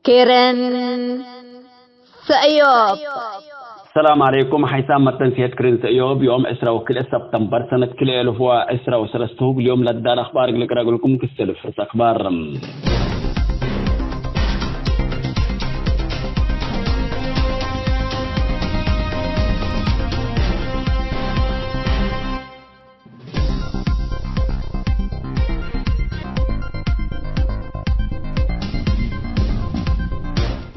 كيرن سأيوب. السلام عليكم. حيثم متنسيت كرين سأيوب يوم إسرا وكل سبتمبر سنة كل ألفوا إسرا وسلسته اليوم لدار أخبار لك رجلكم كسل فرس أخبار.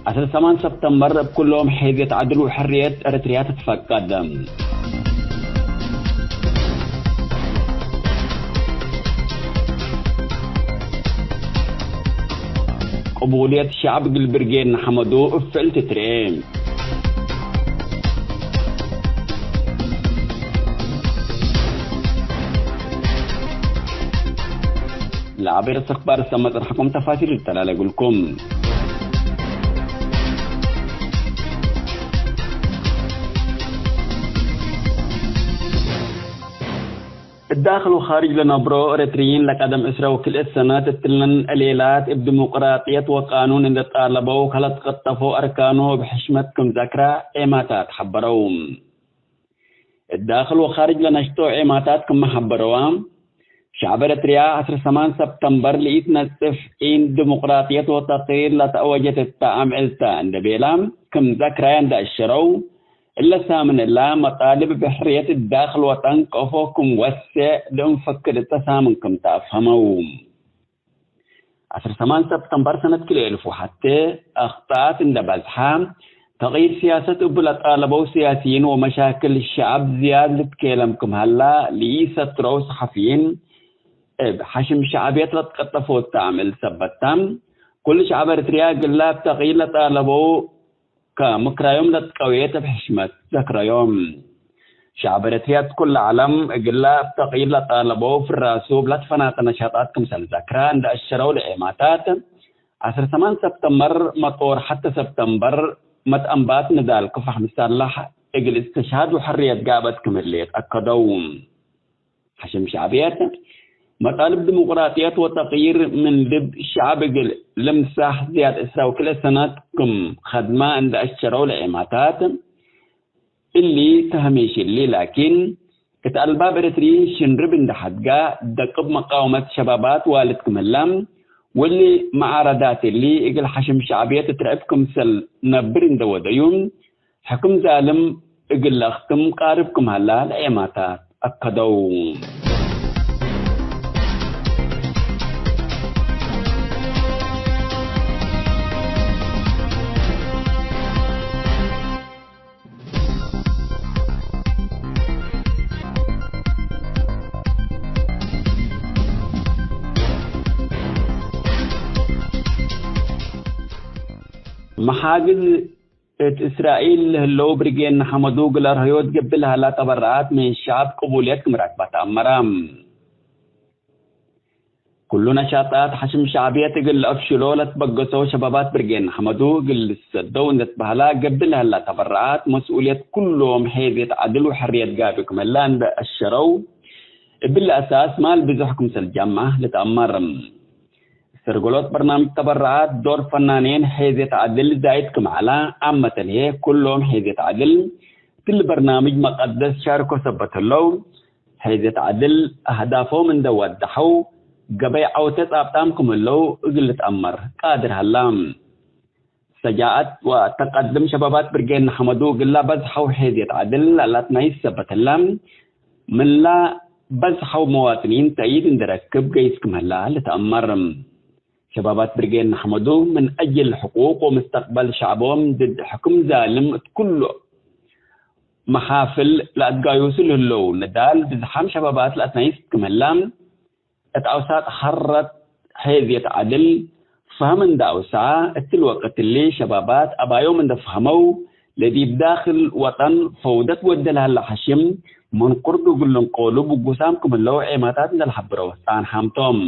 عشان 8 سبتمبر بكلهم حيث عدل وحرية أريتريا تتفقد. قبولية الشعب البرجين حمدو فعل تترين. لعبير استخبار السمت رحكم تفاصيل التلالة لكم. الداخل وخارج لنبرو اريتريين لقدم اسرا وكل السنة تتلن الليلات بديمقراطية وقانون اللي طالبوا كلا تقطفوا اركانه بحشمتكم ذكرى ايماتات حبروهم. الداخل وخارج لنشتو ايماتاتكم محبروهم. شعب اريتريا 10 سبتمبر لقيت نصف ان ديمقراطية وتطهير لتأوجت التعام التان دبيلام كم ذكرى عند الشرو إلا سامن الله مطالب بحرية الداخل وطن قفوكم وسع لهم فكر التسامنكم تفهموهم. 10 سبتمبر سنة كل ألف وحتى أخطاءات اندبزحام تغيير سياسة أبلا طالبوا سياسيين ومشاكل الشعب زيادة كلامكم هلا ليست رو صحفيين حشم شعبية لتقطفوا التعمل سبتام كل شعب اريتريا قلا بتغيير لطالبوا كمكرايوم لتقوية بحشمة ذكريوم. شعب اريتريا كل عالم قلا بتغيير لطالبوا في الراسوب لتفنات نشاطاتكم سل ذكرى عند الشرو لإيماتات 10 سبتمبر مطور حتى سبتمبر متأنبات ندال كفح مسلح اجل استشهاد وحرية قابتكم اللي أكدوم حشم شعبيات مطالب ديمقراطيات وتغيير من لب الشعب لمساح زيادة إسراء وكل سنتكم خدمة عند الشرو لإيماتات اللي تهميش اللي لكن الباب اريتري شنرب عند حدقا دقب مقاومة شبابات والدكم اللم واللي معارضات اللي اقل حشم شعبية تترعبكم سل نبرين دو ديون حكم ظالم اقل اختم قاربكم هلا لإيماتات أكدوم. محاجز إسرائيل اللو برجين حمدو قلر هيود قبلها لا تبرعات من الشعب قبوليتكم راكبات أمرام كل نشاطات حشم شعبية قل أفشلو لتبقصوا شبابات برجين حمدو قل السدو نتبهلا قبلها لا تبرعات مسؤولية كلهم حيث عدل وحرية قابكم اللان الشرو بالأساس مال بزحكم سالجامعة لتأمرم سرقلوت برنامج تبرعات دور فنانين حيث يتعدل زايدكم على عامة هي كلهم حيث يتعدل كل برنامج مقدس شاركوا ثبت اللو حيث يتعدل أهدافهم من دوادحو قبي عوتت أبتامكم اللو قلت أمر قادر هلام سجاءت وتقدم شبابات برجين حمدو قلا بزحو حيث يتعدل لا تنايس ثبت اللام من لا بزحو مواطنين تأييد اندركب قيسكم هلا لتأمرم شبابات برجين حمدو من أجل حقوق ومستقبل شعبهم ضد حكم ظالم كله محافل لا تقايوسل اللو ندال بزحام شبابات لا تنايس كمهلام اتعوسات حرت حيث يتعدل فهم داوسا الوقت اللي شبابات أبايو من دفهمو الذي بداخل وطن فودت ودلها لحشم من قرب قلن قولوا بقسامكم اللو عماتات للحبرو عن حامتهم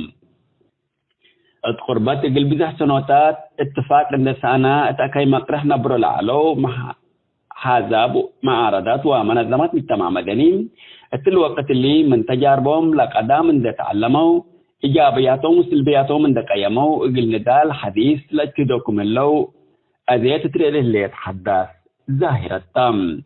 القربات قلب ذا سنوات اتفاق النسانا اتاكاي مقرح نبرو العلو مع حزب معارضات ومنظمات مجتمع مدني الوقت اللي من تجاربهم لقدام ان تعلموا إيجابياتهم وسلبياتهم من دقيمو إقل ندال حديث لأتدوكم اللو أذيت تريله اللي يتحدث ظاهرة تام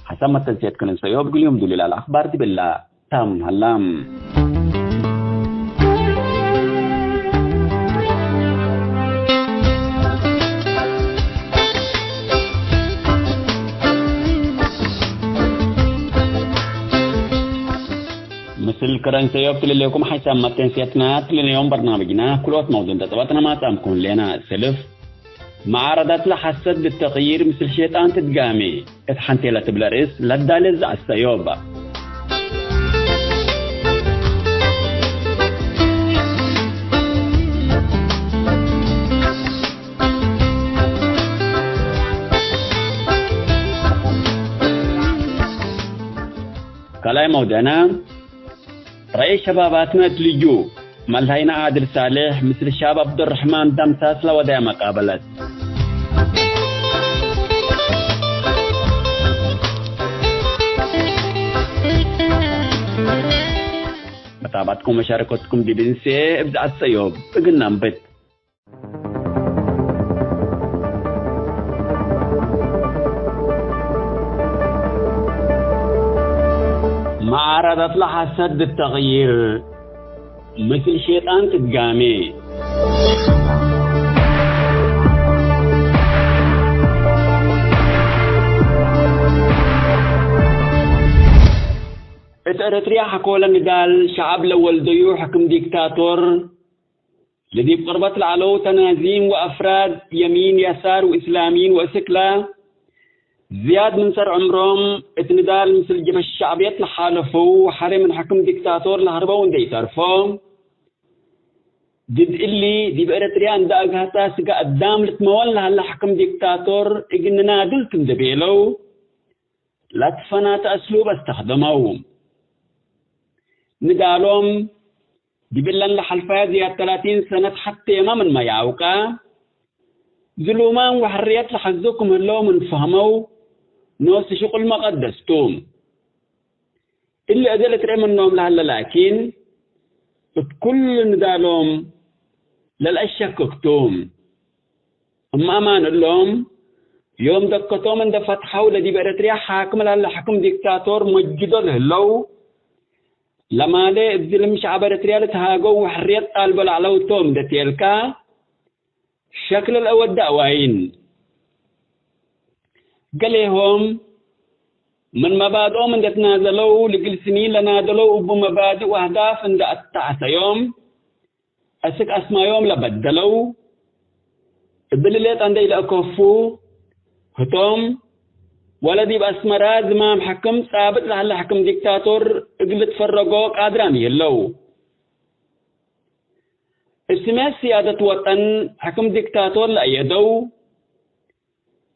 حسب ما تنسيت كن سيوب كل يوم دولي الأخبار دي بالله تام هلام مثل كرن سيوب كل لكم حسب ما تنسيتنا اليوم برنامجنا كلوت موضوع تتواتنا ما تامكم لنا سلف معارضات لحسد بالتغيير مثل شيطان تتقامي اتحنتي لتبلرس لدالز السيوبة كلاي موضوعنا رئيس شباباتنا تلجو ملهينا عادل صالح مثل الشاب عبد الرحمن دمساس لوداع مقابلات متابعتكم ومشاركتكم دي بنسي ابدأ السيوب قلنا نبت معارضة لحسد التغيير مثل شيطان تتقامي اريتريا حكولا ندال شعب لول ديو حكم ديكتاتور الذي بقربة العلو تنازيم وأفراد يمين يسار وإسلاميين وإسكلا زياد من سر عمرهم اتندال مثل جيش الشعبيات لحالفو حري من حكم ديكتاتور لهربون دي ترفو دد اللي دي بإريتريا عند أجهتا سقا قدام لتمولنا هلا حكم ديكتاتور إجننا دلتم دبيلو لا تفنات أسلوب استخدموهم ندالهم دي بلن لحلفات زي 30 سنة حتى ما من ما يعوقا ظلومان وحريات لحزوكم اللو من فهموا نوس شغل مقدستهم اللي أدلت رأي منهم لهلا لكن كل ندالهم للأشككتهم أما أمان اللهم يوم دكتهم من دفتحوا لدي بأريتريا حاكم لهلا حكم ديكتاتور مجدو لهلو لما لي الظلم شعب أريتريا لتهاجو وحريات قلب العلو توم دتيلكا شكل الأول دعوين قالهم من مبادئ من تنازلوا لكل سنين لنادلوا بمبادئ وأهداف عند التعس يوم أسك أسماء يوم لبدلوا الدليلات عندي لأكفوا هتوم ولدي بأسمرا زمام حكم ثابت لهلا حكم ديكتاتور اقلت فرقوا قادران يلو اسمها سيادة وطن حكم ديكتاتور لأيدو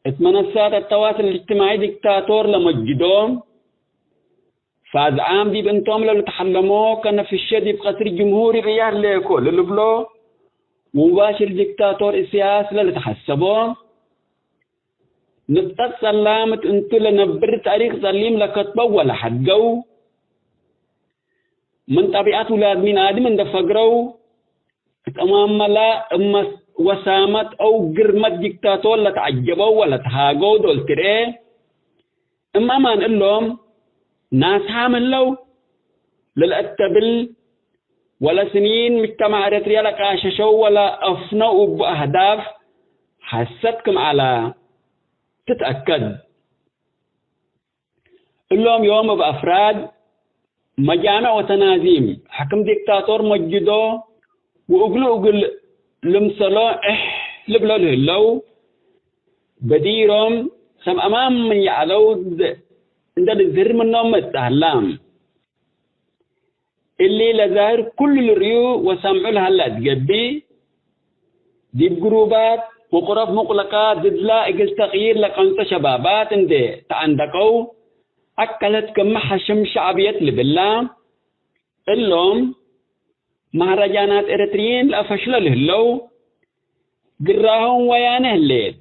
اتمنسات التواصل الاجتماعي ديكتاتور لمجدوم فاز عام دي بنتهم لو تحلموا كان في الشدي بقصر الجمهوري ريال ليكو للبلو ومباشر ديكتاتور السياسي لتحسبوا نبتت سلامت انتو لنبر تاريخ سليم لكتبوا ولا حدقوا من طبيعات ولاد من آدم اندفقروا تمام لا وسامت أو قرمت ديكتاتور لا تعجبوا ولا تهاجوا دول تري إما ما نقول لهم ناس حامل لو للأتبل ولا سنين مجتمع أريتريا لك عاششوا ولا أفنوا بأهداف حستكم على تتأكد اللهم يوم بأفراد مجامع وتنازيم حكم ديكتاتور مجدو وأقول لمسلو لبلو لهلو بديرهم سم أمام من يعلو عند الزهر منهم التهلام اللي لظاهر كل الريو وسمعوا لها لا تقبي دي بجروبات وقرف مقلقات ددلا إجل تغيير لقنصة شبابات اندي تعندقو أكلت كم حشم شعبية لبلا اللهم مهرجانات إريتريين لأفشل لهلو قراهم ويانه الليل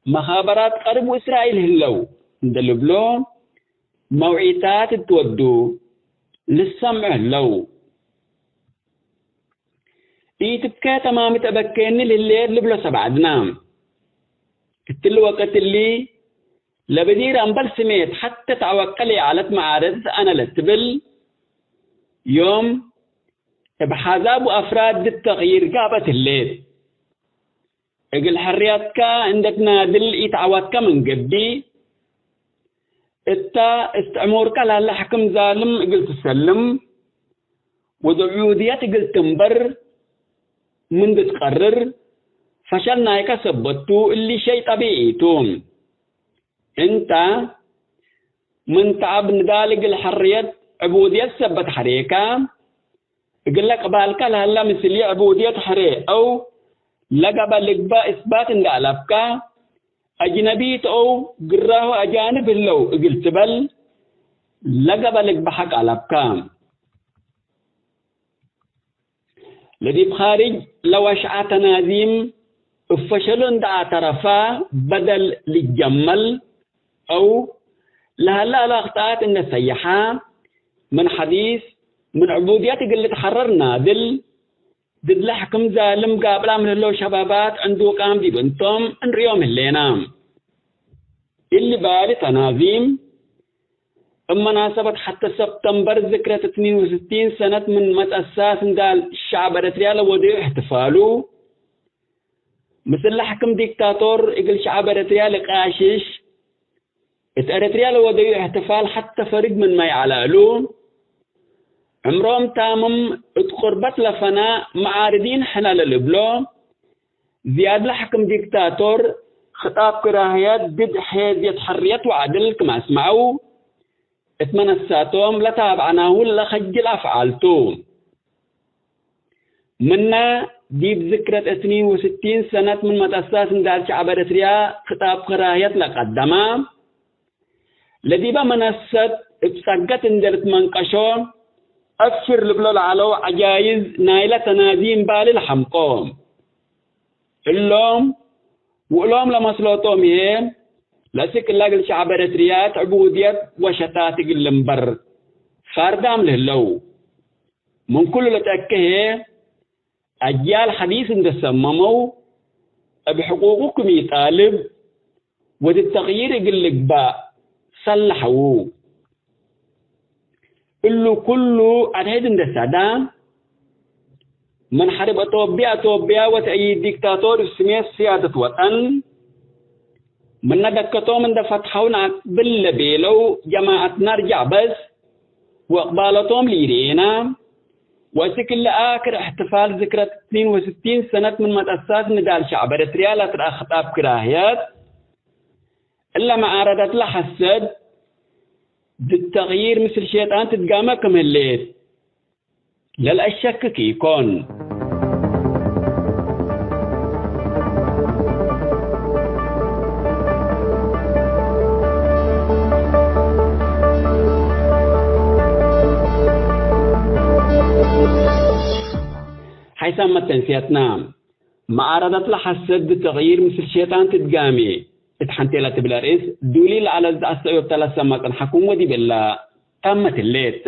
مخابرات قرب إسرائيل هلو دلبلو موعيتات تودو للسمع هلو تبكى تمام تبكين لليل لبلو سبعدنا التل وقت اللي لبدير أنبل سميت حتى تعوكلي على معارض أنا لتبل يوم بحذاب أفراد التغيير قابت الليل اقل حرياتك عندك نادل يتعواتك من قبي اتا استعمورك لهلا حكم ظالم اقل تسلم ودعوديات اقل تنبر من تقرر فشلنا يكا سبتو اللي شيء طبيعي توم انت من تعب ندالق الحريات عبودية سبت حريكا يقول لك بالك لهلا مثل عبودية حري او لقب لقبا اثبات اندالبك اجنبيت او قراه اجانب اللو قلت بل لقب لقبا حق علبك الذي بخارج لو أشعى تنازيم فشلون دا اعترفا بدل للجمل أو لهلا الأخطاءات إن سيحا من حديث من عبوديات اللي تحررنا دل لحكم ظالم قابل من اللو شبابات عنده قام دي بنتم انريوم اللينا اللي بالي تنازيم مناسبة حتى سبتمبر ذكرى 62 سنة من متأساس دال الشعب الإريتريالي وديو احتفالو مثل حكم ديكتاتور يقول شعب الإريتريالي قاشش الإريتريالي وديو احتفال حتى فريق من ما يعلالو عمرهم تامم اتقربت لفنا معارضين حنا للبلو زياد لحكم ديكتاتور خطاب كراهيات ضد حيث حرية وعدل كما اسمعوا اتمنساتهم لتابعناه ولا خجل أفعالتو منا دي بذكرى 62 سنة من متأساس دال شعب الإريتريا خطاب كراهية لقدما الذي بمنسات ابسقت اندرت منقشو أفشر لبلول علو عجايز نايلة تنازيم بالي الحمقوم اللوم وقلوم لمسلوطوم هين لاسك اللاقل شعب الإريتريات عبوديات وشتات اللمبر فاردام لهلو من كل لتأكه أجيال حديث اندسممو بحقوقكم يطالب ودي التغيير يقلق با صلحوه اللو كله عدهد اندسادا من حرب أطوبيا وتأييد ديكتاتور سمية سيادة وطن من ندكتو من دفتحونا باللبيلو جماعة نرجع بس وإقبالتهم ليرينا وسكل آخر احتفال ذكرى 62 سنة من متأساس ندال شعب الإريتريا لترى خطاب كراهيات إلا ما أردت لحسد بالتغيير مثل شيطان تتقامكم الليل للأشك كيكون حيثما تنسيتنا ما أردت لحسد بالتغيير مثل شيطان تتقامي اتحنتي لا تبلا رئيس دوليل على السيوب 3 سمات الحكومة دي بالله تمت الليت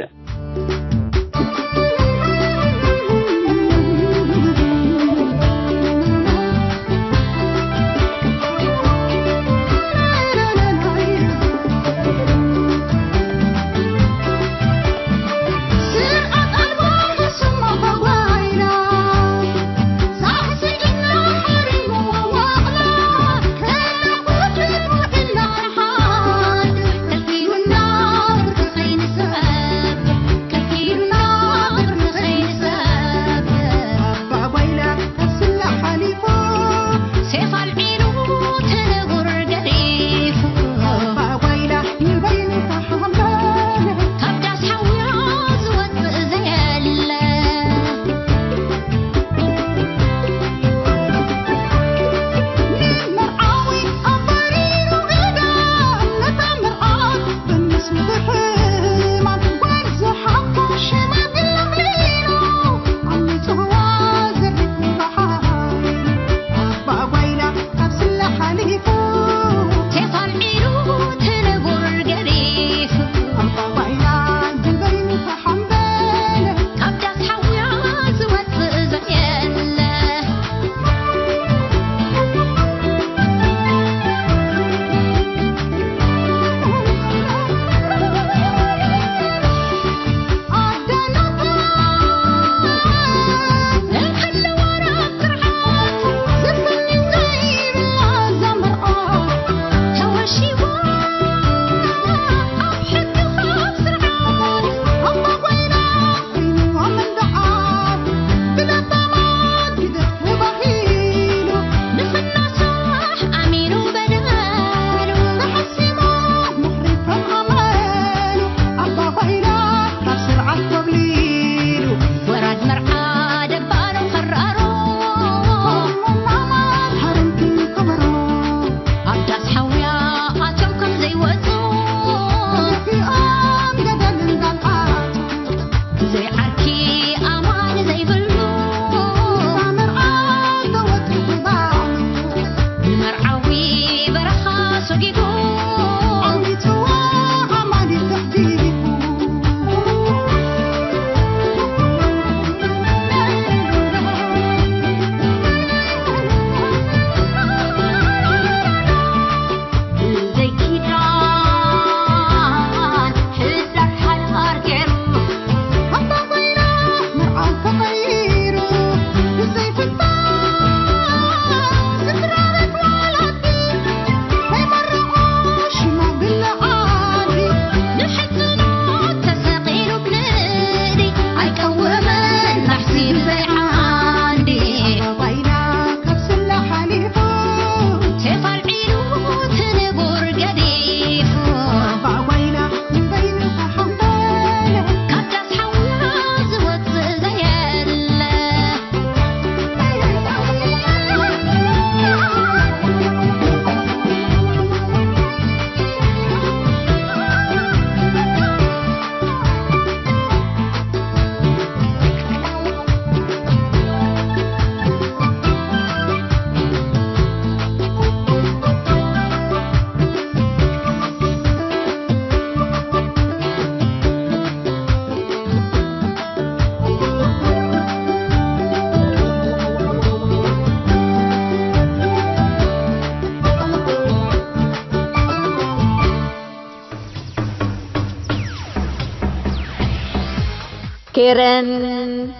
Karen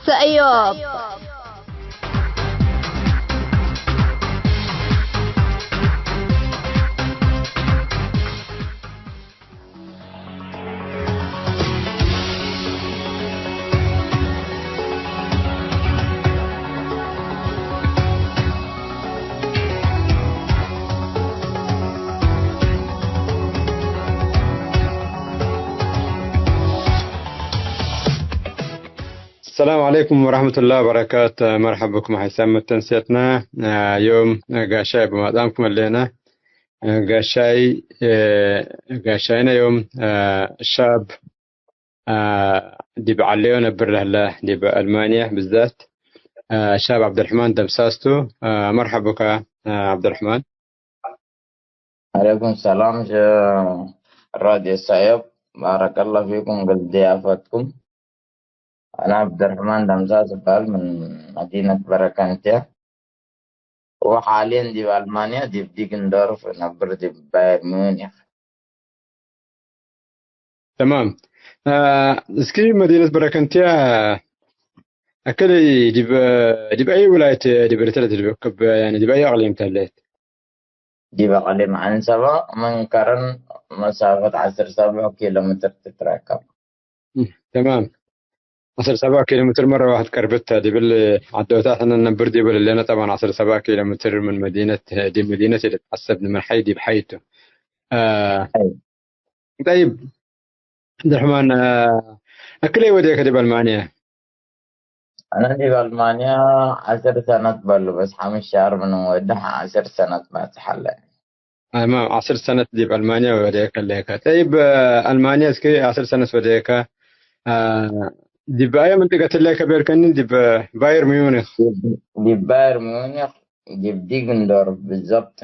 Sayop. السلام عليكم ورحمة الله وبركاته. مرحبا بكم حسام تنسيتنا يوم قاشاي بمقدامكم اللينا قاشاينا يوم الشاب دي بعليونا برهلا دي بألمانيا بالذات الشاب عبد الرحمن دمساستو. مرحبا بك عبد الرحمن. عليكم السلام راديو السايب، بارك الله فيكم قد ضيافتكم. أنا عبد الرحمن دمزاز بال من مدينة بركانتيا، وحاليا دي بألمانيا دي بديكندورف نبر دي بايرن ميونخ. تمام. اسكي مدينة بركانتيا أكلي دي بأي ولاية دي بريتلت دي يعني دي بأي أقليم تهليت؟ دي بقلم عن سبا من كرن مسافة 17 كيلومتر تتراكب. تمام. 17 كيلومتر مرة واحد كربتها دي باللي عدوتها احنا النبر دي باللي أنا طبعا 17 كيلومتر من مدينة دي مدينتي اللي تحسب من حي دي بحيته. أي. طيب عبد الرحمن أكلي وديك دي بألمانيا؟ أنا دي بألمانيا 10 سنة بلو، بس 5 شهر من ودها 10 سنة ما تحلى. ما 10 سنة دي بألمانيا وديك الليك. طيب ألمانيا اسكي 10 سنة وديك دي بأي منطقة الليك بيركنين دي باير ميونخ؟ دي بايرن ميونخ، دي بديكندورف بالظبط.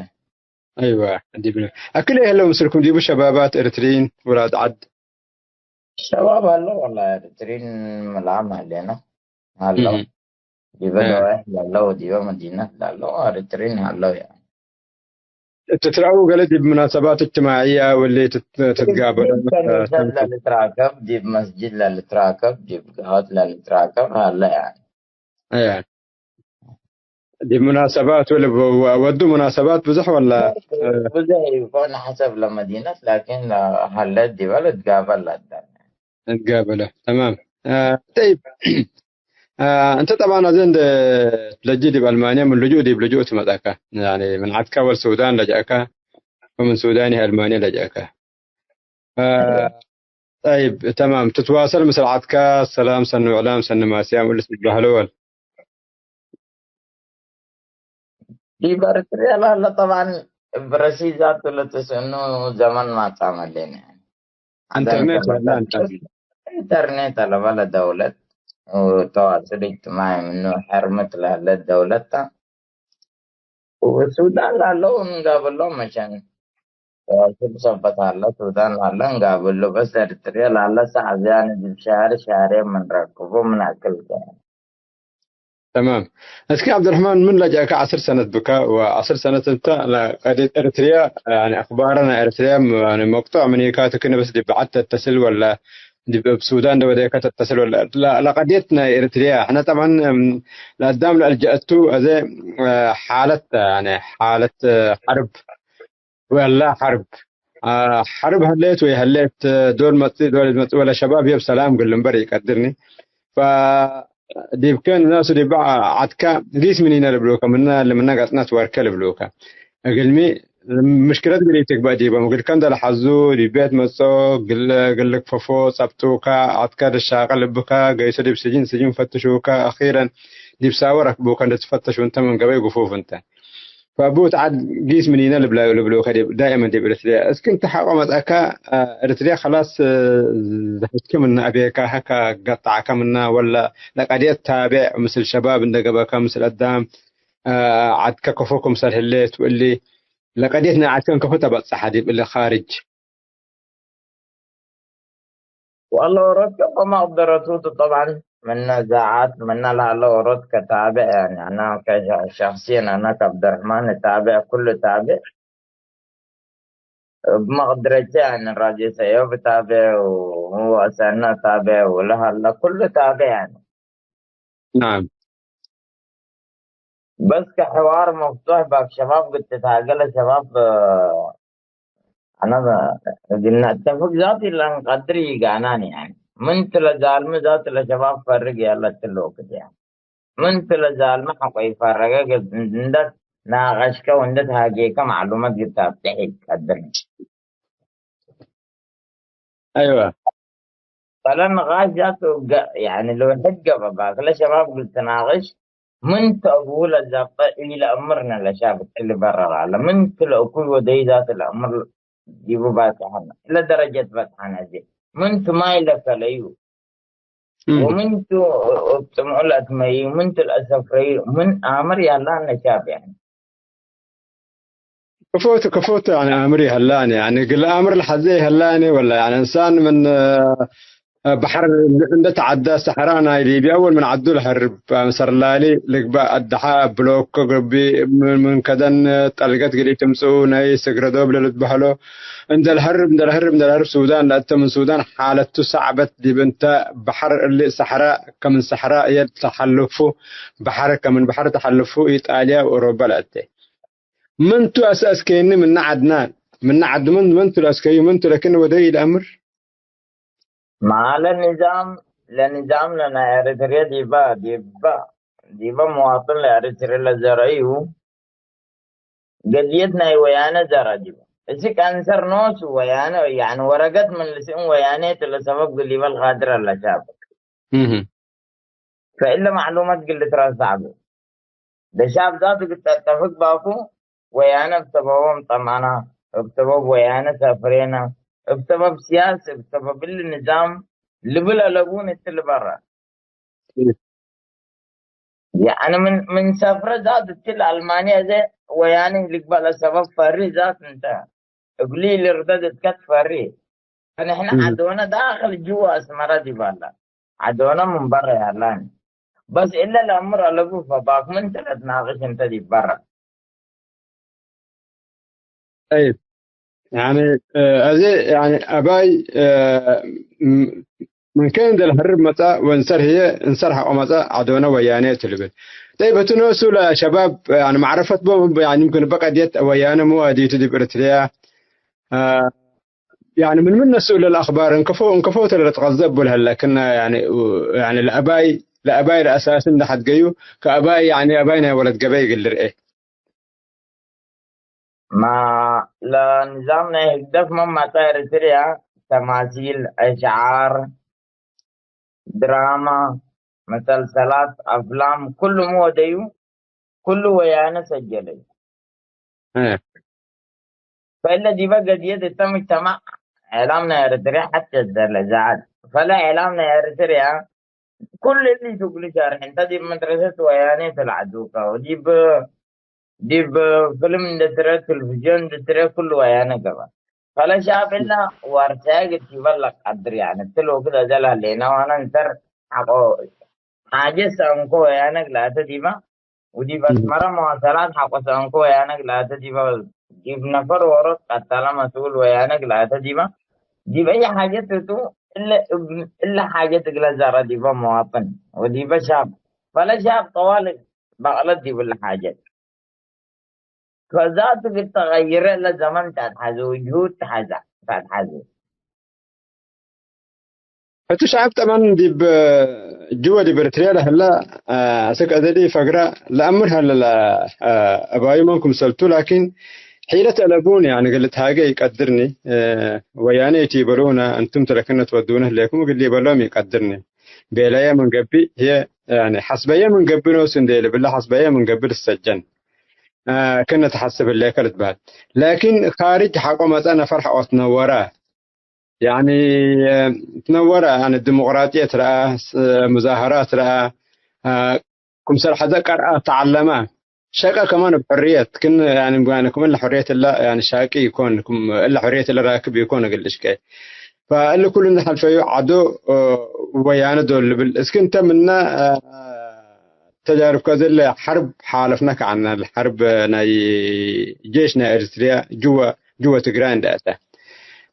أيوة دي أكلي هلا مسلكم دي شبابات إريتريين ولاد عد الشباب هلا والله ترين ملعب علينا هلا. دي بدو هلا دي مدينة هلا ترين هلا يعني. تتراووا قال دي بمناسبات اجتماعية واللي تتقابلوا دي كنيسة اللي تراكب، دي مسجد اللي تراكب، دي قهوة اللي تراكب هلا يعني. ايه دي مناسبات ولا ودوا مناسبات بزح ولا وزي يكون حسب المدينة، لكن هلا دي بلد قابل لدى. تقابلوا؟ تمام. طيب انت طبعا اظن تلجي دي بالمانيا من لجوء دي بلجوء مداكا يعني من عدكا والسودان لجأكا ومن سودان المانيا لجأكا. طيب تمام. تتواصل مثل عدكا السلام سن اعلام سن ماسيام ولا تبهلول؟ دي برتريا هلا طبعا برسي ذاته اللي تسنو زمن ما تعمل لنا يعني. انترنت ولا انترنت؟ انترنت على بلا دولة وتواصل اجتماعي منه حرمت لها الدولة. والسودان لهم قابل لهم عشان تواصل صفت على السودان لهم قابل له، بس ارتريا لها ساعة يعني بالشهر شهرين من ركبه من أكل يعني. تمام. اسكي عبد الرحمن من لجأك 10 سنة بكاء و10 سنة انت اريتريا يعني اخبارنا اريتريا يعني مقطوع من يكاتك بس دي بعدت تتصل ولا دي بالسودان ده وديك تتصل ولا لا قضيتنا اريتريا احنا طبعا لقدام لجأتو زي حالة يعني حالة حرب ولا حرب حرب هليت وهليت دول ولا شباب يب سلام قل لهم بري يقدرني ف دي كان الناس اللي بقى عتكا قيس منين البلوكا منا اللي منا قطنا توركل البلوكا قلمي مشكلة قليتك بقى دي بقى كان ده لحظو دي بيت مسو قل لك فوفو صبتوكا عتكا الشاغل بكا قيس دي بسجين سجين فتشوكا أخيرا دي بساورك بوكا تفتش وانت من قبل قفوف انت فبوت عاد قيس منين البلوكا دي دائما دي بريتريا اسكنت حقومت أكا اريتريا خلاص زحتك من أبيكا هكا قطع كمنا ولا لقد يتابع مثل شباب عندك بكا مثل قدام عاد كفوكم مثل هليت واللي لقد يتنا عاد كان كفوتا بتصح دي اللي خارج. والله ورد كما قدرته طبعا من نزاعات من لها ورد كتابع يعني. أنا شخصيا أنا كعبد الرحمن أتابع كل تابع بمقدرتي يعني. الراديو سيو بتابع وأسألنا تابع ولها لا كله تابع يعني. نعم. بس كحوار مفتوح باك شباب قلت تتعقل شباب أنا قلنا اتفق ذاتي لأن قدري قاناني يعني من تلا زالمة ذات لشباب فرق يلا تلو كده يعني من تلا زالمة حقا يفرقا قلت ندت ناقشك وندت هاجيك معلومات قلت أفتحيك قدرني. ايوه. فالنقاش ذاته يعني لو يحق باك لا شباب قلت ناقش من تقول الزبط إلى أمرنا لشابك اللي برا العالم من تلأكل ودي ذات الأمر جيبوا باتحنا إلى درجة فتحنا زي من ما إلى فليو ومن تو تمول أتمي من الأسف من أمر يلا نشاب يعني كفوت يعني امري هلاني يعني قل امر الحزي هلاني ولا يعني انسان من بحر عنده تعدى صحراء ليبيا اول من عدوا الهرب مسرلالي لقبا الدحا بلوك قربي من كدن طلقت قلي تمسو ناي سقردو بلد بحلو عند الهرب سودان لأنت من سودان حالته صعبت دي بنت بحر اللي صحراء كمن صحراء يتحلفوا بحر كمن بحر تحلفوا ايطاليا واوروبا لأتي من تو اساس كيني من عدنان من عد من تو الاسكي من تو لكن ودي الامر ما لنظام لنا إريتريا ديبا مواطن لإريتريا لزرعيه قضيتنا ويانا زرع ديبا إذا كان سر نوس ويانا يعني ورقت من لسين ويانيت لسبب قليبا الغادرة لشاب فإلا معلومات قلت راس صعبة ده شاب ذاته قلت اتفق باكو ويانا بسببهم طمعنا بسبب ويانا سافرينا بسبب سياسة بسبب النظام اللي بلا لقون اللي برا يعني من سفرة ذات التل ألمانيا زي ويانا اللي قبل سبب فري ذات انت قليل رددت كت فري فنحن عدونا داخل جوا اسمرة دي بالا عدونا من برا يا لان بس إلا الأمر ألقوا فباك من تلت ناقش انت دي برا. طيب يعني يعني أباي من كان ده الهرب متى وانسر هي انسرها ومتى عدونا ويانا تلبل. طيب هتنوسوا لشباب يعني معرفة بهم يعني يمكن بقى ديت ويانا مو دي تدي بريتريا يعني من نسول الأخبار انكفوا ترى تغذب ولا لكن يعني لأباي الأساس إن حد جيو كأباي يعني أباينا ولد جباي قل إيه ما لا نظامنا هدف ما تيرتريا تماثيل أشعار دراما مسلسلات أفلام كل مو ديو كل ويانا سجلي فإلا دي بقى قضية تم اجتماع إعلامنا إريتريا حتى الإذاعات فلا إعلامنا إريتريا كل اللي تقول شارح انت دي مدرسة وياني في العدوكة دي فيلم دتري تلفزيون دتري كل ويانا كمان فلا شاف إلا وارتاق تبلغ قدر يعني تلو كده جلها لينا وانا انتر حقو عاجز انكو ويانك لا تديبا ودي بس مرة مواصلات حقو سانكو ويانك لا تديبا جيب نفر ورد قتل مسؤول ويانك لا تديبا دي بأي حاجة تتو إلا حاجة تقل زارة دي مواطن ودي شاب فلا شاب طوال بغلط دي بالحاجة فذات بالتغير لزمن تتحز وجهود تتحز هتو شعب طبعا دي جوا دي بريتريا هلا أسك أدري فقرة لأمر هلا أباي منكم سلتو لكن حيلة ألبون يعني قلت هاجي يقدرني ويعني يتبرونا أنتم تركنا تودونه لكم قل لي بلوم يقدرني بلايا من قبي هي يعني حسبية من قبل نوسنديل بالله حسبية من قبل السجن كنا تحسب اللي كانت بعد لكن خارج حقه مثلا فرحة وتنورة يعني تنورة يعني الديمقراطية ترى مظاهرات ترى كم حدا قرأ تعلمه شاقة كمان بحرية كنا يعني كم إلا حرية الله يعني شاقي يكون كم إلا حرية الله راكب يكون قلش كي فاللي كل نحن فيه عدو ويانا دول بالإسكن تمنا تجارب كذا حرب حالفناك عن الحرب ناي جيشنا إريتريا جوا تجران داتا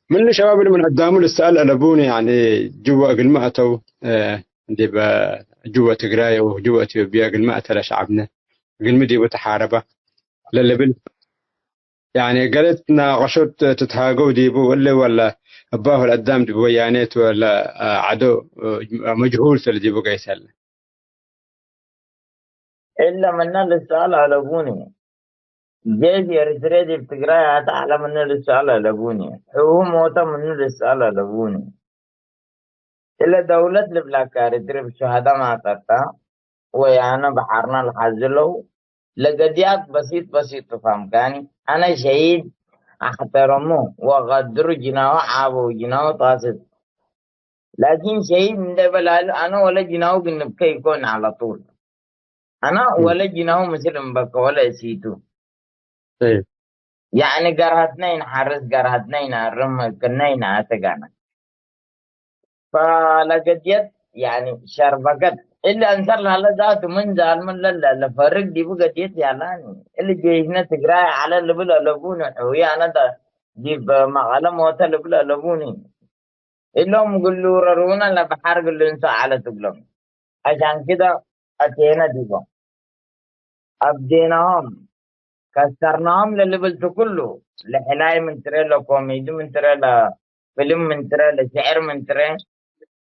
من الشباب اللي من قدامه السؤال قلبوني يعني جوا قل ما أتوا دي جوا تجراي وجوا إثيوبيا قل ما أتى لشعبنا قل مدي وتحاربة للبل يعني قالت ناقشت تتهاجوا ديبو ولا أباه القدام ديبو ويانيت ولا عدو مجهول سل ديبو قيسل إلا من السؤال على بوني جيش إريتريا بتقرأ تعالى من السؤال على بوني هو موتا من السؤال على بوني إلا دولة لبلاك إريتريا شهادة ما تتا ويانا بحرنا الحزلو لقديات بسيط تفهم كاني أنا شهيد أحترمه وقدر جناو عابو جناو طاسد لكن شهيد من دبل أنا ولا جناو بنبكي يكون على طول أنا ولا جناو مثل مبكى ولا سيتو طيب يعني قرهتنين حرس قرهتنين الرم كنين أتقانا فلقديت يعني شربكت إلا أنصر لها ذاته من زال من لا فرق دي بقى جيت يعني اللي جيشنا تقراي على اللي بلا لبوني ويا أنا ده دي مقالة موتا اللي بلا لبوني إلا هم قلوا رونا لا بحر قلوا إنسا على تقلم عشان كده أتينا دي بقى أبديناهم كسرناهم للليفل كله لحلاي من ترى لكوميدي من ترى لفيلم من ترى لشعر من ترى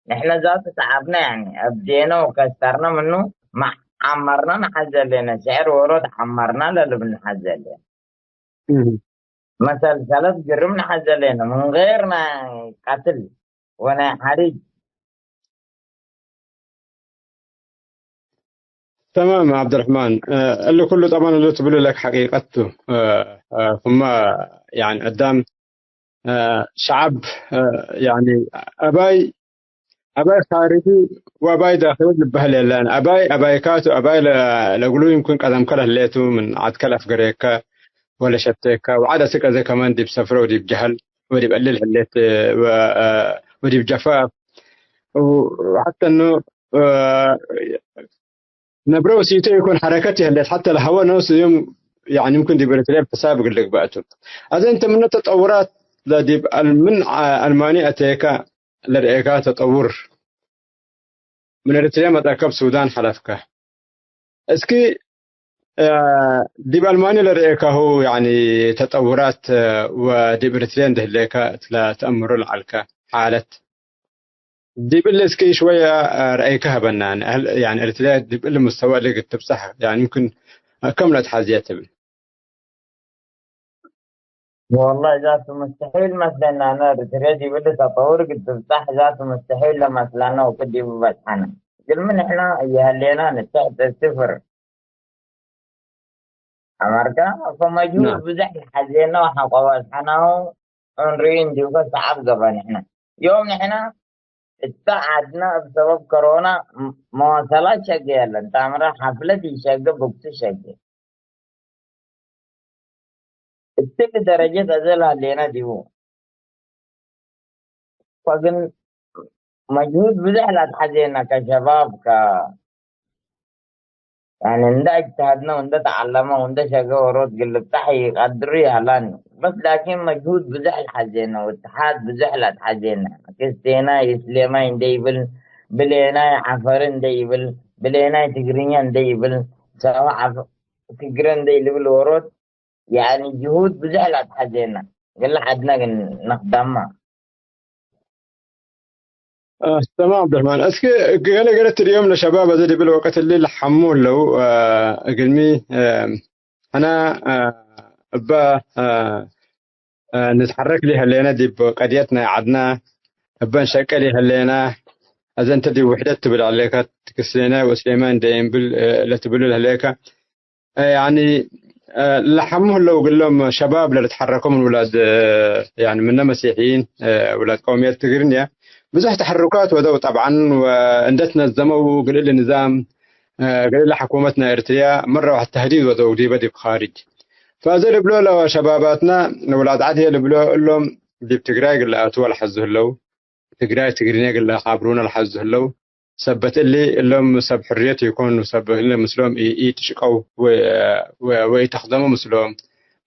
نحن ذات تعبنا يعني أبدينا وكسرنا منه ما عمرنا نحزل لنا شعر ورد عمرنا للي بنحزل لنا مثل ثلاث جرم نحزل لنا من غير ما قتل وانا حريج. تمام يا عبد الرحمن اللي كله طبعا اللي تقول لك حقيقته ثم يعني قدام شعب يعني أباي خارجي وأباي داخلي بهلا لان أباي كاتو أباي لقولوا يمكن قدم كله ليتو من عاد كلف قريكا ولا شتيكا وعاد سكة زي كمان دي بسفرة ودي بجهل ودي بقلل هليت ودي بجفاف وحتى إنه نبرو سيتو يكون حركتي هليت حتى الهواء نفسه يوم يعني ممكن دي بريتريب تسابق اللي بقتو هذا أنت من التطورات لدي من ألمانيا أتيكا لرئيكا تطور من إريتريا متأكب سودان حلفك اسكي دي بألمانيا لرئيكا هو يعني تطورات ودي بريتريا دهليكا تأمر العلكة حالة دي بالاسكي شوية رأيكها بنان يعني إريتريا دي بالمستوى اللي قد تبصح يعني يمكن كملت حاجياتها والله ذاته مستحيل مثلا أنا رتريدي بدي تطور قد تفتح ذاته مستحيل لما مثلا وكدي بفتحنا قل من إحنا يهلينا نتحت الصفر أمريكا فمجهود بزحل حزينا وإحنا قواسحنا ونرين دي وقت صعب قبل إحنا يوم إحنا اتعدنا بسبب كورونا مواصلات شغالة انت عمرها حفلة شغالة بوكس شغالة التك درجة أزلها لنا ديو فقن مجهود بزحلة حزينا كشباب يعني عنده اجتهدنا وعنده تعلمنا وعنده شغال ورود قلب تحي قدريها لان بس لكن مجهود بزحل حزينا واتحاد بزحلة حزينا كستينا يسليما ينديبل بلينا عفرين ديبل بلينا تقرين ديبل سواء تقرين ديبل ورود يعني جهود بزحلة حزينا قل حدنا نخدمها تمام عبد الرحمن اسكي قلت اليوم لشباب زي بالوقت اللي لحمون لو قلمي انا ابا نتحرك لي هلينا دي بقضيتنا عدنا ابا نشكل لي هلينا اذا انت دي وحده تبل عليك تكسلينا وسليمان دايم لا تبل عليك يعني لحمهم لو قل لهم شباب لا تتحركوا من ولاد يعني منا مسيحيين ولاد قوميات تقرنيا بزح تحركات ودو طبعا وعندتنا الزمو قليل النظام قليل حكومتنا اريتريا مره واحد تهديد ودو دي بدي بخارج فازل بلو شباباتنا ولاد عاديه اللي بلو لهم دي بتقراي قال اتوا الحزه لو تقراي تقرينيا قال خابرونا الحزه لو سبت اللي لهم سب حريته يكون سب اللي مسلم يتشقوا ويتخدموا مسلم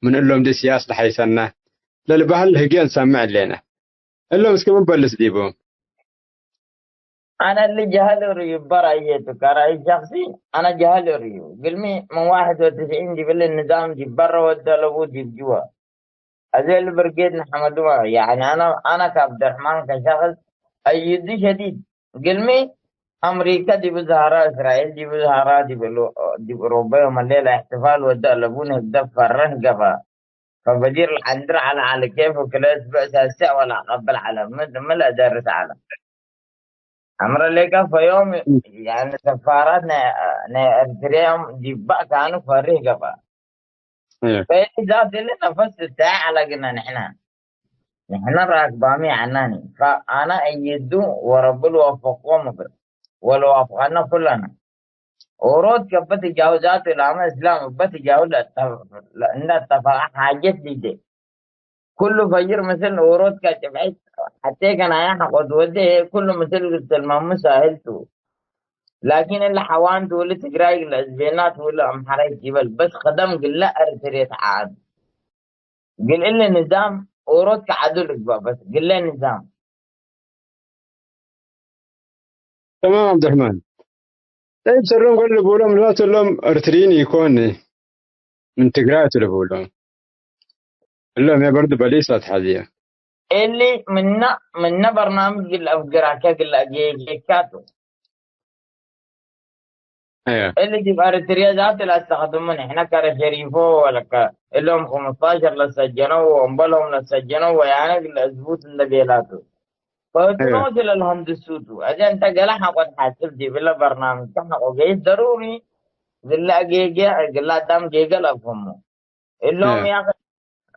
من لهم دي سياسه حيثنا للبهل هجين سمع لنا إلا بس كمان بلس ديبو. أنا اللي جهل ريو برأيته كرأي شخصي، أنا جهل ريو قلمي من 91 دي النظام دي برا والدولة دي بجوا. أزيل برقيد محمد يعني أنا كعبد الرحمن كشخص أيدي شديد. قلمي أمريكا دي بزهرة، إسرائيل دي بزهرة، دي بأوروبا يوم الليلة احتفال والدولة بونه الدفة الرهقة. فبدير الحندر على كيف وكلا أسبوع ساسع ولا قبل على ملا دارس على أمر لك في يوم يعني سفاراتنا ارتريهم دي بقى كانوا فريقة بقى. إيه. فإذا لنا نفس الساعة على قلنا نحن راكبامي عناني، فأنا أيدو ورب الوفقهم ولو وافقنا كلنا ورود كبت جاوزات العام الإسلام بت جاوز لأن اتفاق حاجات دي كل فجر مثل ورود كتبعت حتى كان أيها قد ودي كل مثل قلت المهم ساهلته، لكن اللي حوان تقول تقراي الأزبينات ولا أم حريق جبل بس خدم قل لا أرتريت عاد قل إلا نظام ورود كعدل ركبة بس قل لا نظام. تمام عبد الرحمن. طيب سرهم قال بقولهم لا تلهم ارتريني يكون من تقرأت اللي بقولهم اللهم يا برضه بليسات حاليا. اللي منا برنامج قل أفقراكا قل أجيكاتو ايوه. اللي تبقى ارتريا ذات لا استخدمون احنا كرشريفو ولا اللي هم 15 لسجنوا وامبلهم لسجنوا ويعني الازبوط النبيلاتو ايوه. فتنوصل الهندسوتو اجا انت قلحنا قد حاسب دي بلا برنامج كنا وقيت ضروري قلا جيجا قلا دام جيجا لفهمو اللهم ايوه. يا اخي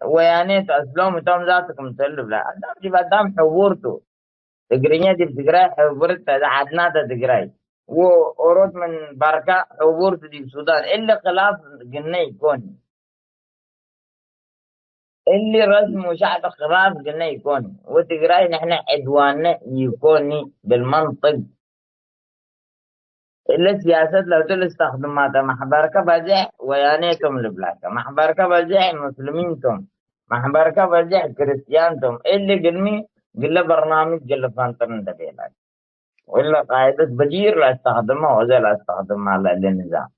ويعني تسلم تم ذاتكم تلف لا دام جيب دام حورتو تقرينيا دي بتقراي حورت عدنا تقراي وأورود من بركة حبور في السودان إلا خلاف قلنا يكون اللي رسم وشعب خلاف قلنا يكون وتقراي نحن عدواننا يكوني بالمنطق إلا سياسة لو تستخدم ماذا محبركة بزح ويانيتم لبلاك محبركة بزح مسلمينتم محبركة بزح كريستيانتم اللي قلمي قل برنامج قل فانترن دبيلات وإلا قاعدة بدير لا استخدمها وزي لا استخدمها للنظام.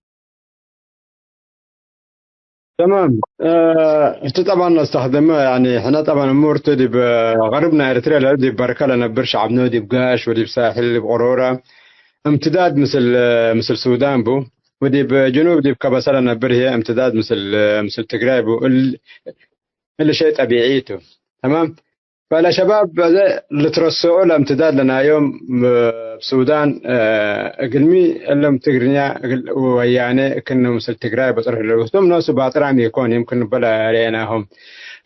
تمام. انت طبعا استخدمها يعني احنا طبعا امور تدي بغربنا اريتريا لا دي بركه لنا برش عبنو دي بقاش ودي بساحل بقروره امتداد مثل السودان بو ودي بجنوب دي بكبسله نبر هي امتداد مثل تقراي بو اللي شيء طبيعيته. تمام. فلا شباب اللي ترسعوا له امتداد لنا يوم بسودان قلمي اللي تقرنيا ويعني كنا مثل تقراي بطرح الوسطهم ناس باطرام يكون يمكن بلا ريناهم.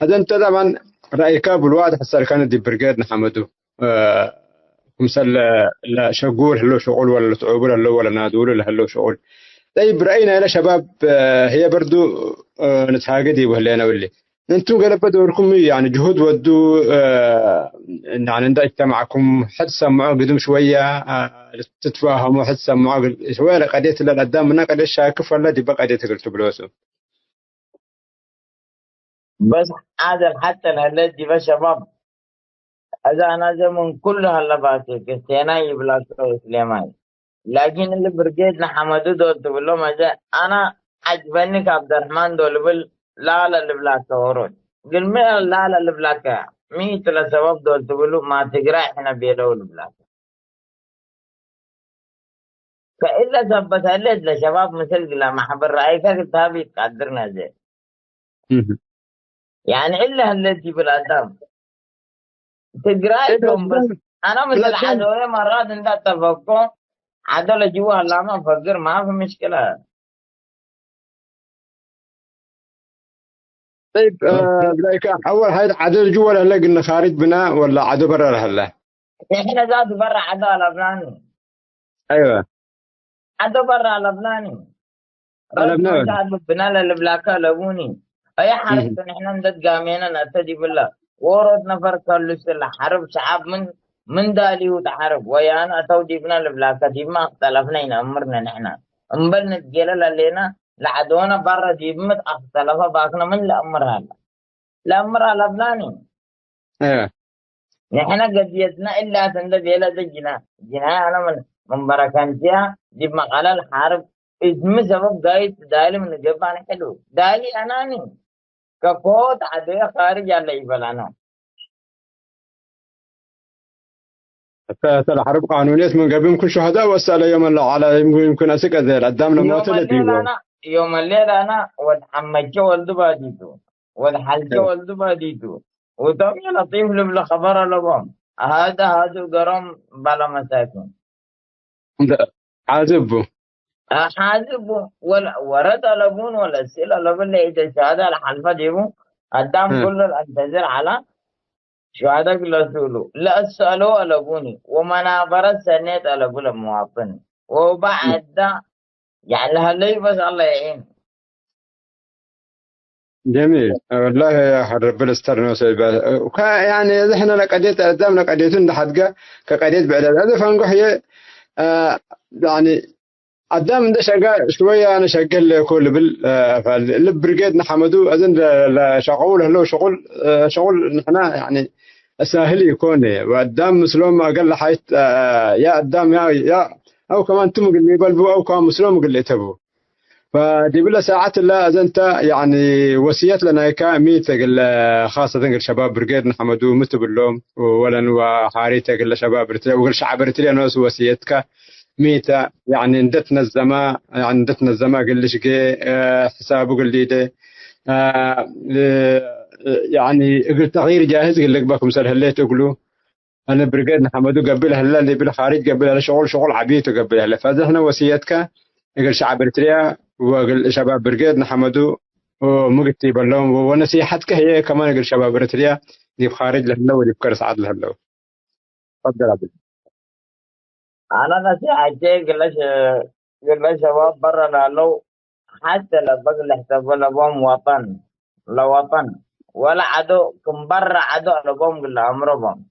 هذا انت طبعا رايك بالواضح هسه كانت دي برقاد نحمدو مثل لا شغول هلو شغل ولا تعبوا هلو ولا نادول ولا هلو شغل. طيب راينا يا شباب هي برضو نتحاقدي وهلينا واللي انتم قلب دوركم يعني جهود ودوا يعني عند اجتماعكم حد سمعوا قدم شويه تتفاهموا حد سمعوا شويه قضيه القدام من قضيه شاكف ولا دي بقى قضيه قلت بلوسو بس هذا حتى الهلات دي بس شباب هذا أنا زمن كل هاللباتي كستينا يبلا سليمان لكن اللي برجيتنا حمدو دول تقول لهم أنا عجبني كعبد الرحمن دول بل لا لا اللي بلاك ورود قل مي لا لا اللي بلاك مي تلا سبب دول تقول ما تقرأ احنا بيلو اللي بلاك فإلا ثبت هلت لشباب مثل قلا محبر رأيك كتابي تقدرنا زي يعني إلا هلت بالأدام تقرأيتهم بس أنا مثل عدوية مرات انت اتفقوا عدل جوا لا ما فقر ما في مشكلة. طيب برايك اول هاي عدو جوا ولا قلنا خارج بنا ولا عدو برا هلا؟ نحن ذات برا عدو لبناني. ايوه عدو برا لبناني رسم لبنان. شعب بنا للبلاكا لبوني أي حركة نحن ندد قامينا نتدي بالله ورد نفر كل سلا حرب شعب من دالي وتحرب ويانا أتو جيبنا لبلاكا دي ما اختلفنا أمرنا نحن أمبل نتجيلا للينا لعدونا برا جيب مت اختلفا باكنا من الأمر هلا الأمر لبناني. ايوه نحن قضيتنا إلا تندب إلى جنا أنا من بركانتها دي مقالة الحرب اسم سبب قايد دالي من جبان حلو دالي أناني كقوت عدوية خارج على إبلانا. حتى الحرب قانونية من قبل يمكن شهداء وسأل يوم الله على يمكن أسك ذيل قدامنا موت يوم الليل أنا والحمجة والدو باديتو والحلجة والدو باديتو وطبعا لطيف لبلا خبر لبهم هذا قرم بلا مساكن عازبه حازب ورد لبون ولا سيل لبن إذا شهادة الحلفة ديبو قدام كل الانتظر على شهادة رسوله لا سألوا لبوني ومنابرة سنة لبول المواطن وبعد يعني هلا بس الله يعين. جميل والله يا رب الاسترنا يعني احنا لقديت قدامنا قديتون حدقه كقديت بعد هذا فنقول هي يعني قدام ده شغال شويه انا شغال كل بالبريجيد نحمدو اذن شغول هلو شغل نحن يعني سهل يكون وقدام مسلم قال حيت يا قدام يا او كمان تم اللي بلبو او كمان مسلم قال لي تبو فدي بلا ساعات لا أنت يعني وصيت لنا كميت خاصة قل شباب برجيد نحمدو متب اللوم ولن وحاريته قل شباب برتلي وقل شعب برتلي ناس وصيتك ميتا يعني ندتنا الزما قل شقي حسابه قل لي ده يعني قل تغيير جاهز قل لك باكم سال هليت تقولوا أنا برجيد نحمدو قبل هلا اللي بالخارج قبل هلا شغل عبيته قبل هلا فذهنا وصيتك قل شعب برتلي وقل شباب برجيد نحمدو ومقتي بلهم ونصيحتك هي كمان قل شباب بريتريا دي خارج لهلو ودي بكرس عاد لهلو. تفضل عبد. أنا نصيحتي قل شباب برا لهلو حتى لو بقى يحسبوا لهم وطن لوطن ولا عدو كم برا عدو لهم قل أمرهم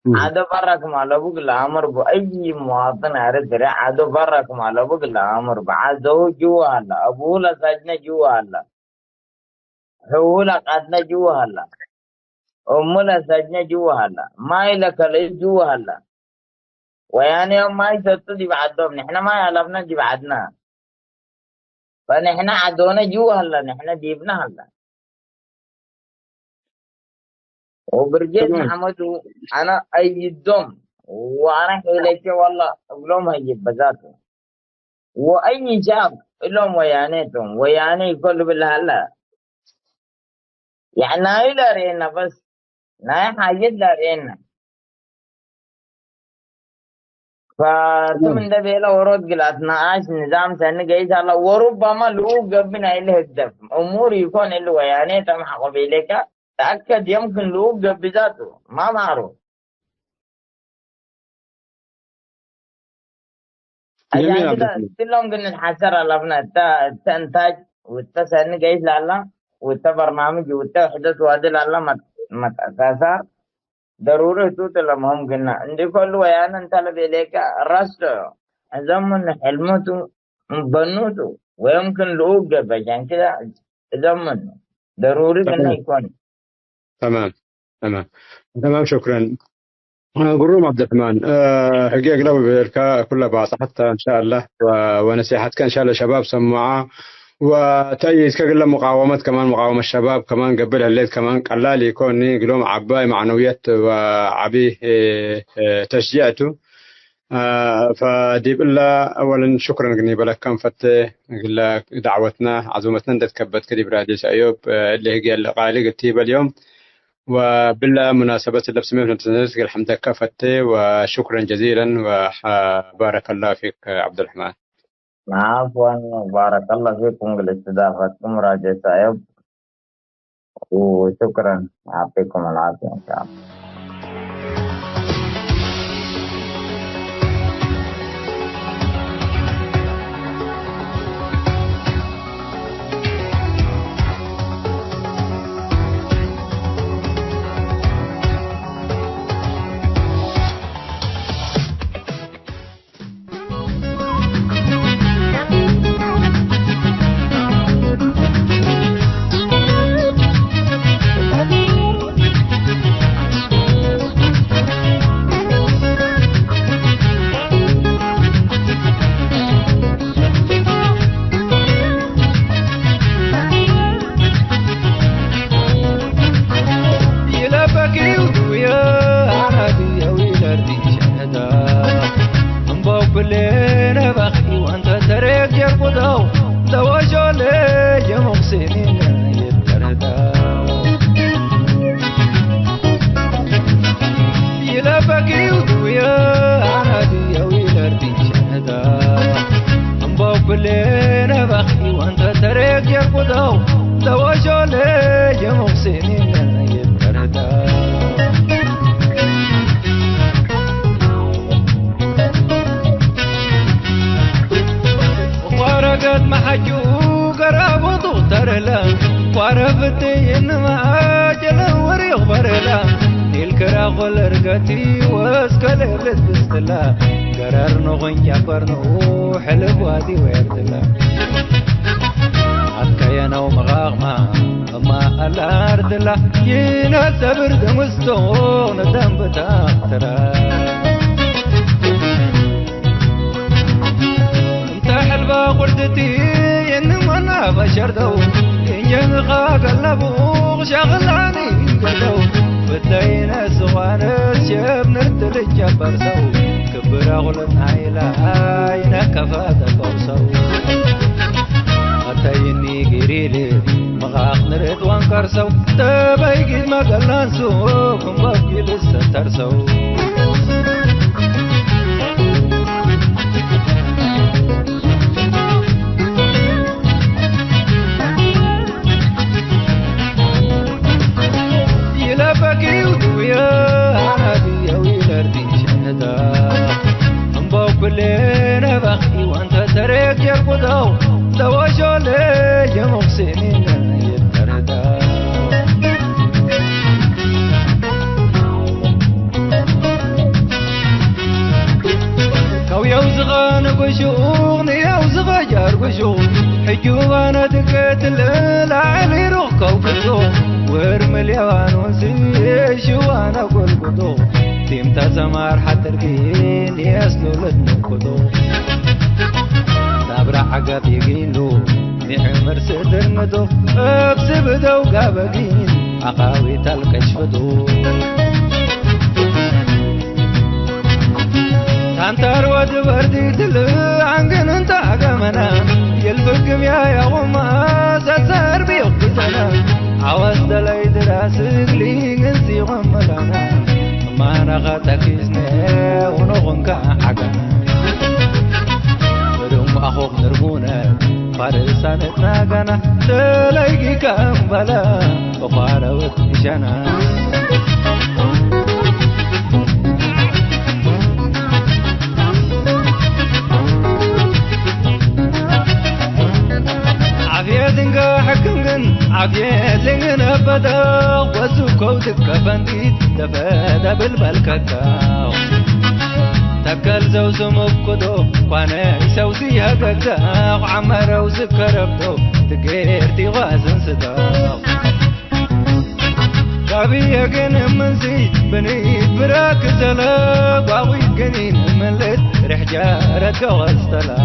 عدو برك ما لبوك الأمر بأي مواطن أردري عدو برك ما لبوك الأمر بعدو جوا هلا أبوه لسجن جوا هلا هو لقدنا جوا هلا أمه لسجن جوا هلا ما إلك لي جوا هلا ويعني ما يسطو دي بعدهم نحن ما يعلمنا دي بعدنا فنحن عدونا جوا هلا نحن جيبنا هلا وبرجيت محمد أنا أيدهم وأنا حيلك والله أقولهم هيجيب بذاته وأي شاب لهم ويانيتهم وياني كل بالهلا يعني ناي لا رينا بس ناي حاجة لا رينا فتمن ده بيلا ورود قلاتنا عاش نظام سنة جايز على وربما لو قبنا إله الدف أمور يكون إله ويانيتهم حقو بيلك تأكد يمكن لو بذاته ما معروف عشان كده كلهم قلنا نحسر على ابنا التنتاج والتسني جايز لله والتبرنامج والتوحدة وهذه لله متأساسات ضروري توتل مهم قلنا عندي كل ويانا انت لبيليك رسل زمن حلمته بنوته ويمكن لوقف عشان كده زمن ضروري قلنا يكون. تمام شكرا. قروم عبد الرحمن حقيقة لو بيركا كلها باص حتى إن شاء الله ونصيحتك إن شاء الله شباب سمعها وتأييد كقول مقاومة كمان مقاومة الشباب كمان قبل الليل كمان قلال يكون يقولون عباي معنويات وعبيه تشجيعته فدي بالله أولا شكرا قنيب لك كم فتة قل دعوتنا عزومتنا ندت كبت كدي براديس أيوب اللي هي قال قلتي اليوم وبالله مناسبة اللبس منه نتنزل الحمد كفتة وشكرا جزيلا وبارك الله فيك عبد الرحمن. عفوا بارك الله فيكم لاستضافتكم راجع سايب وشكرا يعطيكم العافية إن شاء الله. مغسلين يتردى يلبكي ودويا عنادي ويلردي شهدا انبو كلنا بخي وانت تريك يرقدو دواشو لي مغسلين يتردى قد محجو قرابو ترلا قرفتي انما اجل وري غبرلا الكرا غلرقتي واسكلبت بستلا قرار نغن جابرنو حلب وادي ويردلا عدكيا نو مغاغما اما الاردلا ينا تبرد مستون دم بتاقترا حلبا قردتي إنما أنا بشر دو إنجن قلبوغ شغلاني قدو بتلاقينا سوانر شاب نرتل الجبر سو كبر أغلن عيلا عينا كفاتا قوسو أتايني قريلي مغاق نرد وانكر سو تبايقيد مقلان سو كم بابي لسه ترسو كلنا بخي وانت تريك يرقدو دواشو لي مغسلين يتردى كو يوزغان قشوغ نيوزغ جار قشوغ حجوبانا دقيت العلي روح كوكتو ورمليوان ونسيشوانا قل قدو تيمتا زمار حترقين يسلو لدنكدو تابرع عقب يقينو نعمر سدر مدو ابسبدو قابقين عقاوي تالكشفدو تانتار ود بردي تلو عنقن انت عقمنا يلفقم يا غما سسر بيقتنا عوز دلي دراسك لين انسي غملانا ما نغتك إسنه ونغنك عقنا ودوم أخوك نرمونا فارسانت ناقنا تلاقي كامبلا وقاروت إشانا عافيتنك حكمكن عافيتنك أبدا وسوكو تكفنديت دفادا بالبالكاكاو تكال زو سمكدو وانا يسوسي هكاكاو عمرو سكربتو تقيرتي غازن صداو قابي يقن منسي بنيت براك زلاب واوي قنين ملت رح جارتك واستلا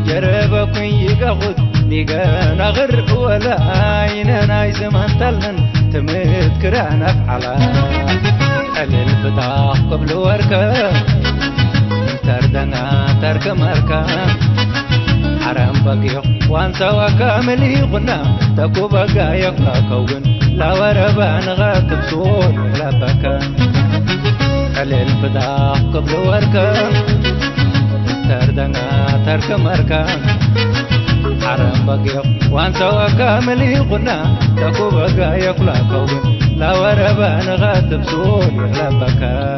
جربكن يقاخد نيقانا غر ولا عينا نايس منتلن تمت كرانا فعلا حلل فتاح قبل وركا تردنا ترك مركا حرام بقيق وانسا وكاملي غنا تكو بقا يقلا كون لا وربا نغاتب صور لا بكا حلل فتاح قبل وركا تردنا ترك مركا حرام بقيق وانسا وكاملي غنا تكو بقا يقلا كون لا وربا نغاتب صور لا بكا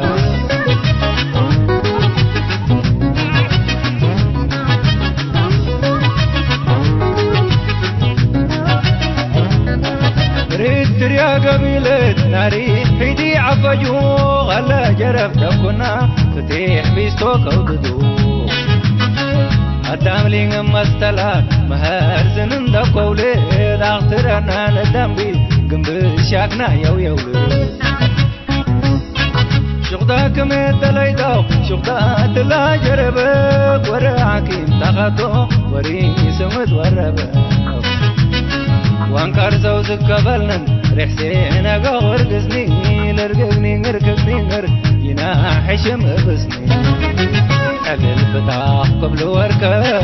يا قبيلة ناري حيدي عفجو غلا جرف تكونا فتيح بيستوك وددو الداملين مستلا مهار زنن دقولي داخترنا ندامبي قنبل شاكنا يو يولي شغدا كميت ليدو شغدا تلا جربك ورا عكيم تغطو وري سمد وربك وانكار زوزك قبلن رحسينا قور قزني لرققني نرققني نرق يناح حشم بسني على الفتاح قبل وركب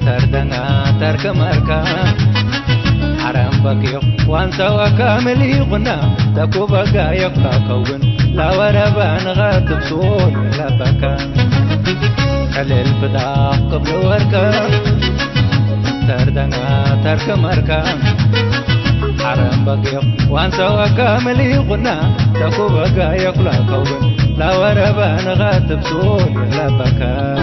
تردنا ترك مركا حرام بكيو وانسى وكامل يغنى تكو بقى يقطع كون لا وربان غاتب سول لا بكا خلي الفداء قبل وركا تردنا ترك مركا حرام بكيو وانسى وكامل يغنى تكو بقى يقطع كون لا وربان غاتب سول لا بكا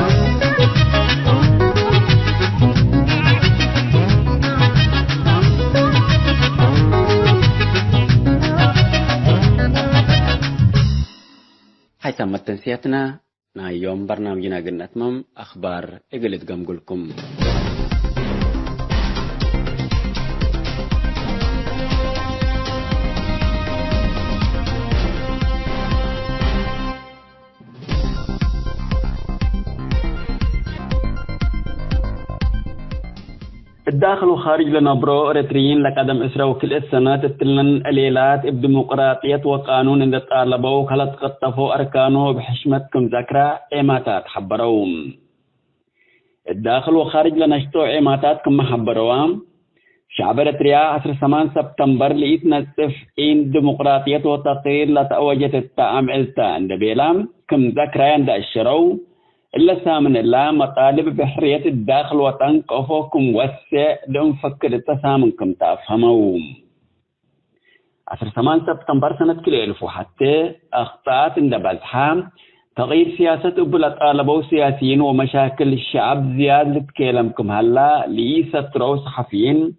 هاي تمت تنسيتنا يوم برنامجنا قلنا أتمم أخبار إقلت قمقلكم الداخل وخارج لنبرو إريتريين لقدم إسراء وكل السنة تتلن الليلات بديمقراطية وقانون إن طالبوا خلط قطفوا أركانه بحشمتكم ذكرى إيماتات حبروهم الداخل وخارج لنشتو إيماتاتكم محبروهم شعب إريتريا 8 سبتمبر ليتنسف إن ديمقراطية وتطهير لتأوجت التعام عزتان دبيلام كم ذكرى عند الشرو إلا سامن الله مطالب بحرية الداخل وطن قفوكم وسع لهم فكر التسامنكم تفهموهم 8 سبتمبر سنة كل ألف وحتى أخطاءات اندبزحام تغيير سياسة أبلا طالبوا سياسيين ومشاكل الشعب زيادة كلامكم هلا ليست رو صحفيين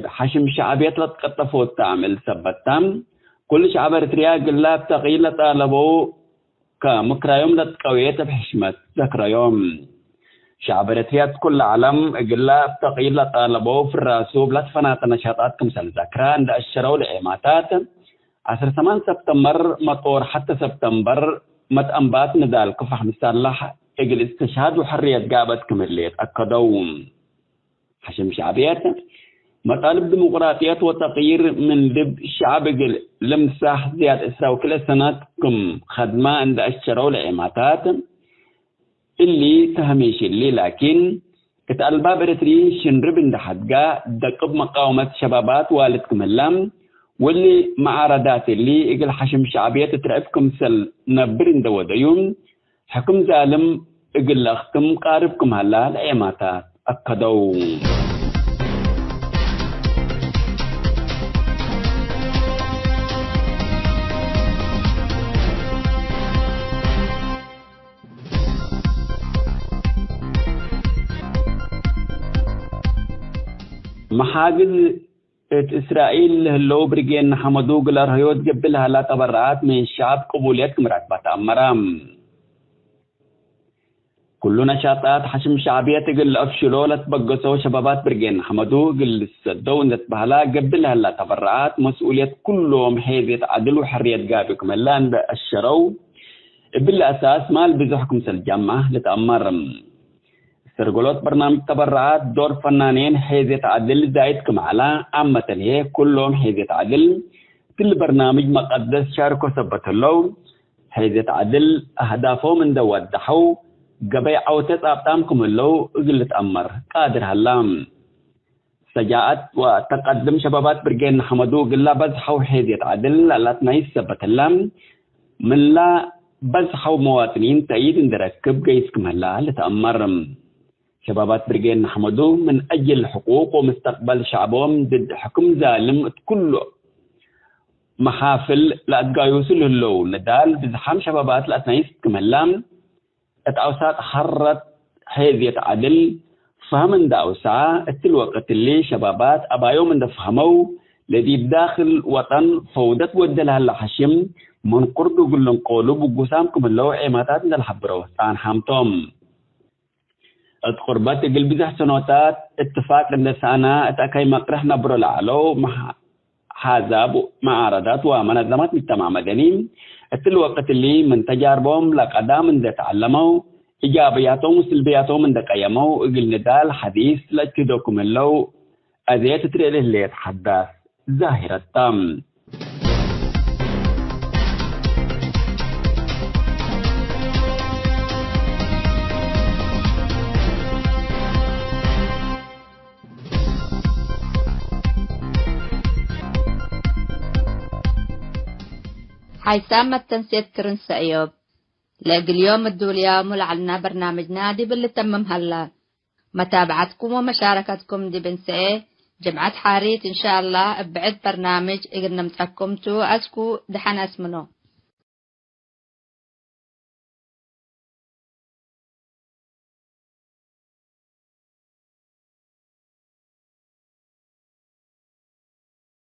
حشم شعبية لتقطفوا تعمل سبتام كل شعب إريتريا قلاب تغيير طالبوا كمكرايوم لتقوية بحشمة ذكريوم شعب إريتريا كل عالم قلاب تغيير لطالبوا في الراسوب لتفنات نشاطاتكم سلذكران دا الشرو لإيماتات 8 سبتمبر مطور حتى سبتمبر متأنبات ندال كفح مسالح اجل استشهاد وحرية قابتكم اللي أكدوم حشم شعبيات مطالب ديمقراطية وتغيير من لب الشعب لمساح زياد إسراء وكل سنتكم خدمة عند الشرو لإيماتات اللي تهميش اللي لكن كتالباب إريتري شنرب عند حدقا دقب مقاومة شبابات والدكم اللام واللي معارضات اللي إقل حشم شعبية تترعبكم سل نبرين دوديون حكم ظالم إقل أختم قاربكم هلا لإيماتات أكدو محاجز إسرائيل اللو برجين حمدو قلر هيود قبلها لا تبرعات من الشعب قبوليات مراتبات أمرام كل نشاطات حشم شعبية تقل أفشلو لتبقصو شبابات برجين حمدو قل السدو نتبهلا قبلها لا تبرعات مسؤولية كلهم حيث عدل وحرية قابكم اللان بأشرو بالأساس مال بزحكم سالجامعة لتأمرم سرقلوت برنامج تبرعات دور فنانين حيزة عدل زايدكم على عامة هي كلهم حيزة عدل كل برنامج مقدس شاركوا ثبت اللو حيزة عدل أهدافهم من دودحوا قبي عوتت أبطامكم اللو قلت أمر قادر هلام سجاءت وتقدم شبابات برجين حمدو قلا بزحوا حيزة عدل لا تنايس ثبت اللام من لا بزحوا مواطنين تأييد اندركب قيسكم هلا لتأمرم شبابات برجين حمدو من أجل الحقوق ومستقبل شعبهم ضد حكم ظالم كله محافل لا تقايوسل اللو ندال بزحام شبابات لا تنايس كمهلام اتعوسات حرت حيثية عدل فهم دا أوسعة الوقت اللي شبابات أبايو من دفهمو الذي بداخل وطن فودت ودلها اللحشم من قرد قلن قولوا بقسامكم اللو عماتات للحبرو عن حامتهم القربات قل بزح سنوات اتفاق لسانا اتاكي مقرح نبرو العلو مع حزاب معارضات ومنظمات مجتمع مدني الوقت اللي من تجاربهم لقدام من تعلموا إيجابياتهم وسلبياتهم من قيموا قل ندال حديث لتدوكم اللو أذيت تريله اللي يتحدث ظاهرة تام حيثما التنسيق كرنس أيوب لاقي اليوم الدوليوم لعلنا برنامج نادي باللي تمم هلا متابعتكم ومشاركتكم دي بنسئة جمعة حاريت إن شاء الله بعد برنامج إقنا متحكمتو أسكو دحن اسمنو